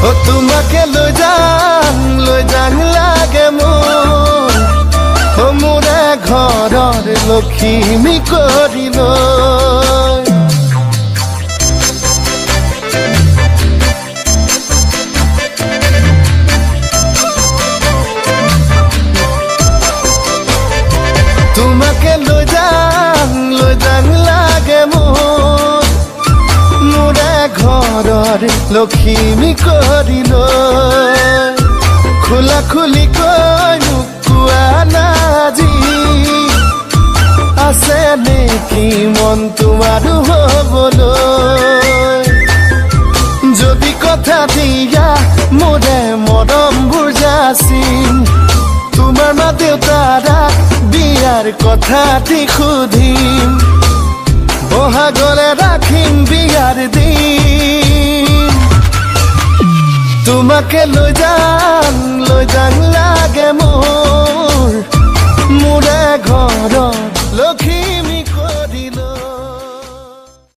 ও তোমাকে লৈ যাং লাগে মোৰ ও মোৰে ঘৰৰ লখিমী কৰি লৈ তোমাকে লৈ যাং লাগে মোৰ মোৰে ঘৰৰ লখিমী কৰি লৈ খোলা খুলি কৈ মোক কোৱা নাজি আছে নেকি মন তোমাৰ হ'বলৈ যদি কথা দিয়া মোৰে মৰমবোৰ যাচিম তোমাৰ মা দেউতাৰাক বিয়াৰ কথাটি সুধিম বহাগলে ৰাখিম বিয়াৰ দিন তোমাকে লৈ যাম